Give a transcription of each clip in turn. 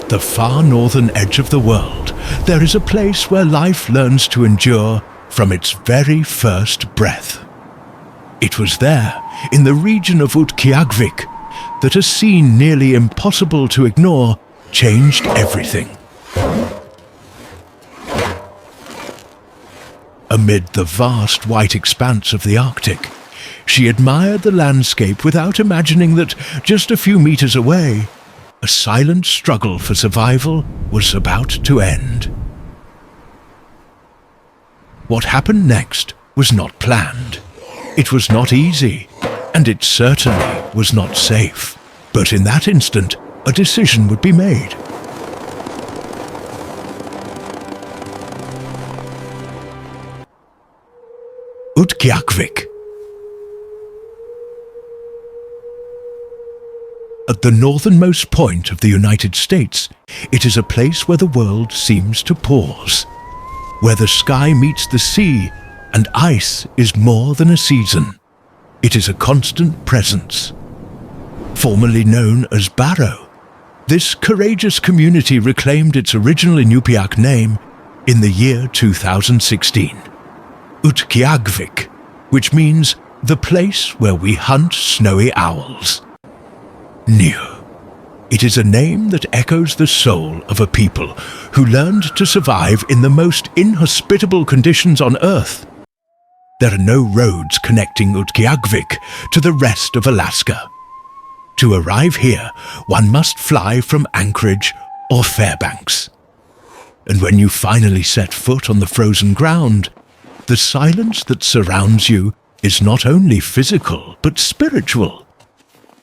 At the far northern edge of the world, there is a place where life learns to endure from its very first breath. It was there, in the region of Utqiagvik, that a scene nearly impossible to ignore changed everything. Amid the vast white expanse of the Arctic, she admired the landscape without imagining that, just a few meters away, a silent struggle for survival was about to end. What happened next was not planned. It was not easy, and it certainly was not safe. But in that instant, a decision would be made. Utqiagvik. At the northernmost point of the United States, it is a place where the world seems to pause, where the sky meets the sea and ice is more than a season. It is a constant presence. Formerly known as Barrow, this courageous community reclaimed its original Inupiaq name in the year 2016. Utqiagvik, which means the place where we hunt snowy owls. New. It is a name that echoes the soul of a people who learned to survive in the most inhospitable conditions on Earth. There are no roads connecting Utqiagvik to the rest of Alaska. To arrive here, one must fly from Anchorage or Fairbanks. And when you finally set foot on the frozen ground, the silence that surrounds you is not only physical but spiritual.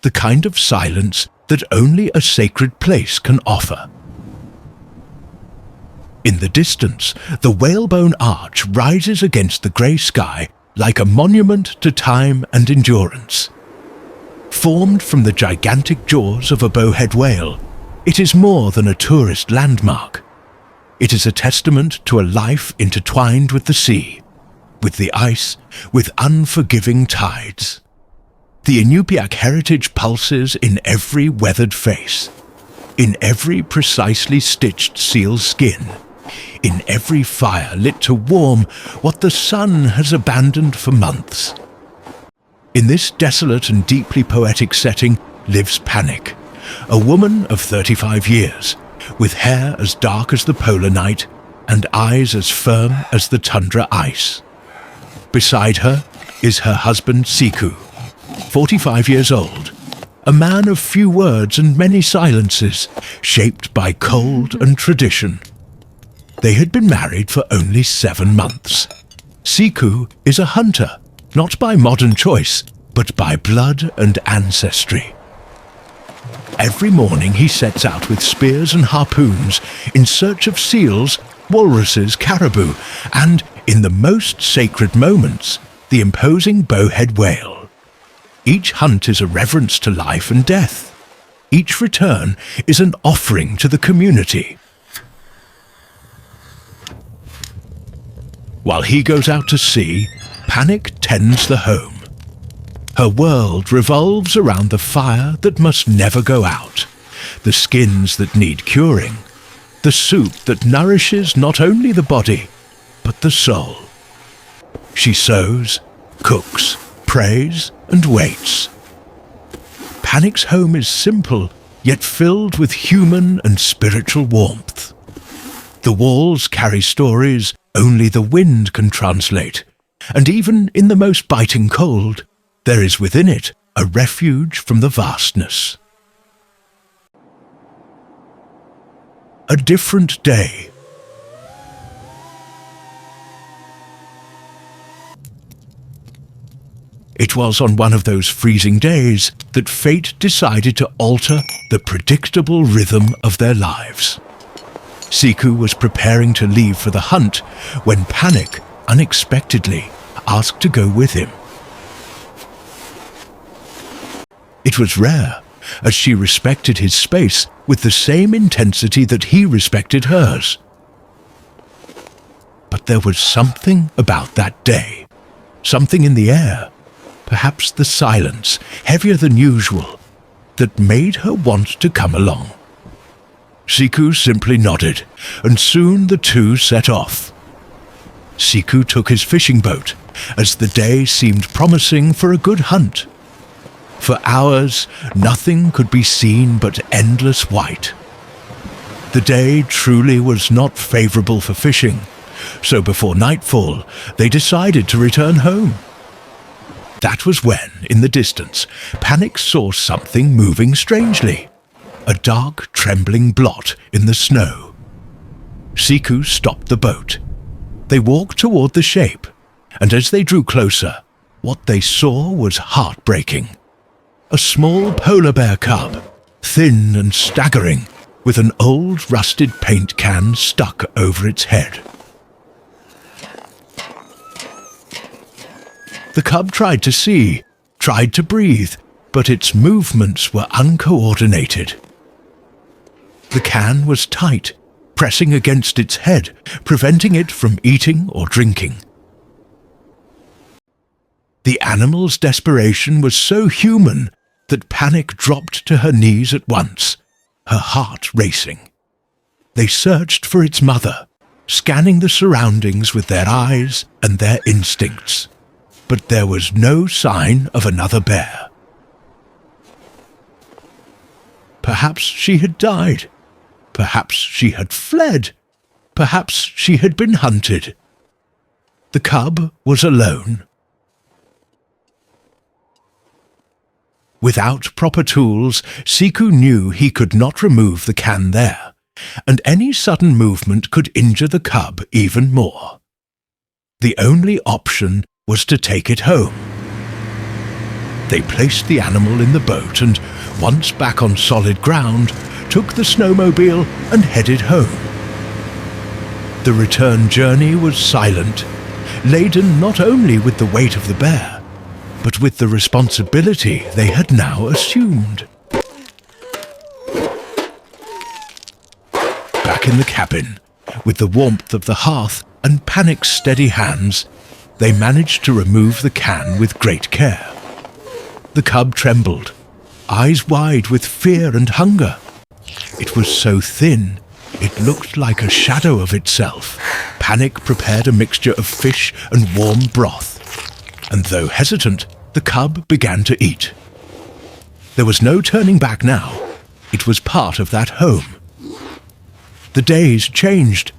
The kind of silence that only a sacred place can offer. In the distance, the whalebone arch rises against the grey sky like a monument to time and endurance. Formed from the gigantic jaws of a bowhead whale, it is more than a tourist landmark. It is a testament to a life intertwined with the sea, with the ice, with unforgiving tides. The Inupiaq heritage pulses in every weathered face, in every precisely stitched seal's skin, in every fire lit to warm what the sun has abandoned for months. In this desolate and deeply poetic setting lives Panic, a woman of 35 years, with hair as dark as the polar night and eyes as firm as the tundra ice. Beside her is her husband Siku, 45 years old, a man of few words and many silences, shaped by cold and tradition. They had been married for only 7 months. Siku is a hunter, not by modern choice, but by blood and ancestry. Every morning he sets out with spears and harpoons in search of seals, walruses, caribou, and, in the most sacred moments, the imposing bowhead whale. Each hunt is a reverence to life and death. Each return is an offering to the community. While he goes out to sea, Panic tends the home. Her world revolves around the fire that must never go out, the skins that need curing, the soup that nourishes not only the body, but the soul. She sews, cooks, prays, and waits. Panic's home is simple, yet filled with human and spiritual warmth. The walls carry stories only the wind can translate, and even in the most biting cold, there is within it a refuge from the vastness. A different day. It was on one of those freezing days that fate decided to alter the predictable rhythm of their lives. Siku was preparing to leave for the hunt when Panic unexpectedly asked to go with him. It was rare, as she respected his space with the same intensity that he respected hers. But there was something about that day, something in the air, perhaps the silence, heavier than usual, that made her want to come along. Siku simply nodded, and soon the two set off. Siku took his fishing boat, as the day seemed promising for a good hunt. For hours, nothing could be seen but endless white. The day truly was not favourable for fishing, so before nightfall, they decided to return home. That was when, in the distance, Panic saw something moving strangely. A dark, trembling blot in the snow. Siku stopped the boat. They walked toward the shape, and as they drew closer, what they saw was heartbreaking. A small polar bear cub, thin and staggering, with an old rusted paint can stuck over its head. The cub tried to see, tried to breathe, but its movements were uncoordinated. The can was tight, pressing against its head, preventing it from eating or drinking. The animal's desperation was so human that Panic dropped to her knees at once, her heart racing. They searched for its mother, scanning the surroundings with their eyes and their instincts, but there was no sign of another bear. Perhaps she had died. Perhaps she had fled. Perhaps she had been hunted. The cub was alone. Without proper tools, Siku knew he could not remove the can there, and any sudden movement could injure the cub even more. The only option was to take it home. They placed the animal in the boat and, once back on solid ground, took the snowmobile and headed home. The return journey was silent, laden not only with the weight of the bear, but with the responsibility they had now assumed. Back in the cabin, with the warmth of the hearth and Panic's steady hands, they managed to remove the can with great care. The cub trembled, eyes wide with fear and hunger. It was so thin, it looked like a shadow of itself. Panic prepared a mixture of fish and warm broth, and though hesitant, the cub began to eat. There was no turning back now. It was part of that home. The days changed.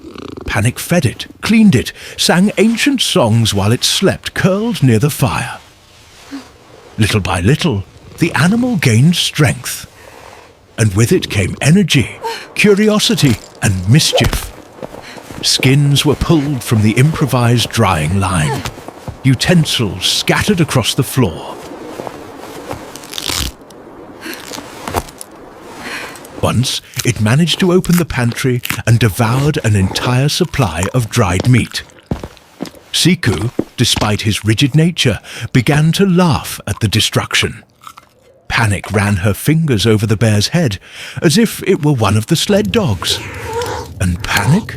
Panic fed it, cleaned it, sang ancient songs while it slept curled near the fire. Little by little, the animal gained strength, and with it came energy, curiosity, and mischief. Skins were pulled from the improvised drying line, utensils scattered across the floor. Once, it managed to open the pantry and devoured an entire supply of dried meat. Siku, despite his rigid nature, began to laugh at the destruction. Panic ran her fingers over the bear's head, as if it were one of the sled dogs. And Panic?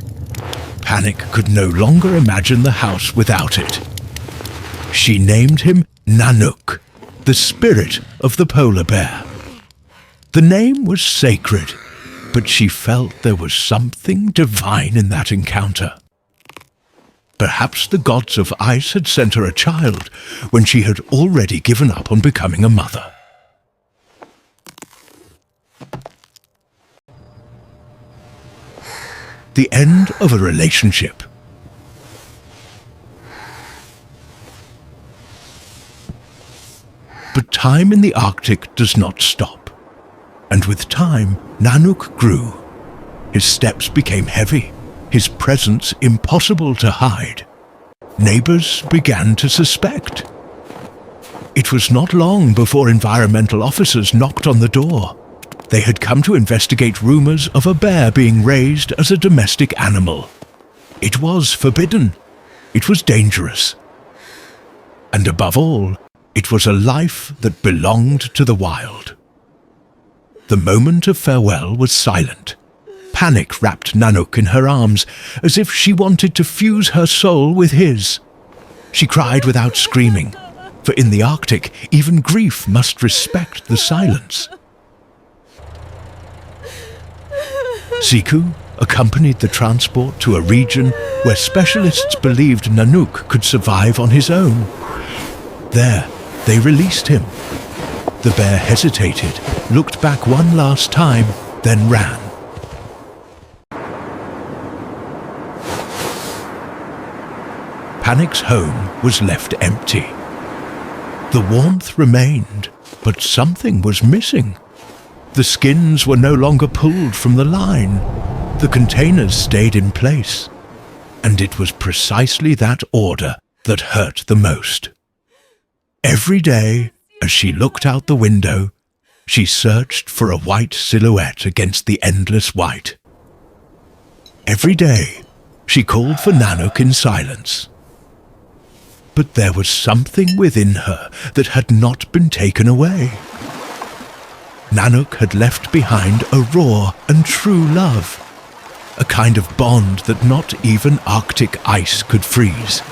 Panic could no longer imagine the house without it. She named him Nanook, the spirit of the polar bear. The name was sacred, but she felt there was something divine in that encounter. Perhaps the gods of ice had sent her a child when she had already given up on becoming a mother. The end of a relationship. But time in the Arctic does not stop. And with time, Nanook grew. His steps became heavy, his presence impossible to hide. Neighbors began to suspect. It was not long before environmental officers knocked on the door. They had come to investigate rumors of a bear being raised as a domestic animal. It was forbidden. It was dangerous. And above all, it was a life that belonged to the wild. The moment of farewell was silent. Panic wrapped Nanook in her arms, as if she wanted to fuse her soul with his. She cried without screaming, for in the Arctic, even grief must respect the silence. Siku accompanied the transport to a region where specialists believed Nanook could survive on his own. There, they released him. The bear hesitated, looked back one last time, then ran. Panic's home was left empty. The warmth remained, but something was missing. The skins were no longer pulled from the line. The containers stayed in place. And it was precisely that order that hurt the most. Every day, as she looked out the window, she searched for a white silhouette against the endless white. Every day, she called for Nanook in silence. But there was something within her that had not been taken away. Nanook had left behind a raw and true love, a kind of bond that not even Arctic ice could freeze.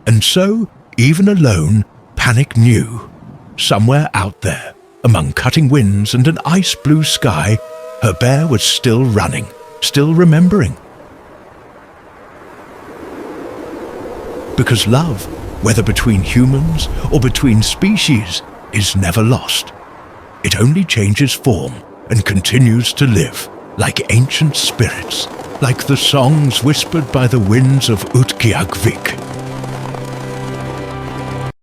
And so, even alone, Panic knew, somewhere out there, among cutting winds and an ice-blue sky, her bear was still running, still remembering. Because love, whether between humans or between species, is never lost. It only changes form and continues to live, like ancient spirits, like the songs whispered by the winds of Utqiagvik.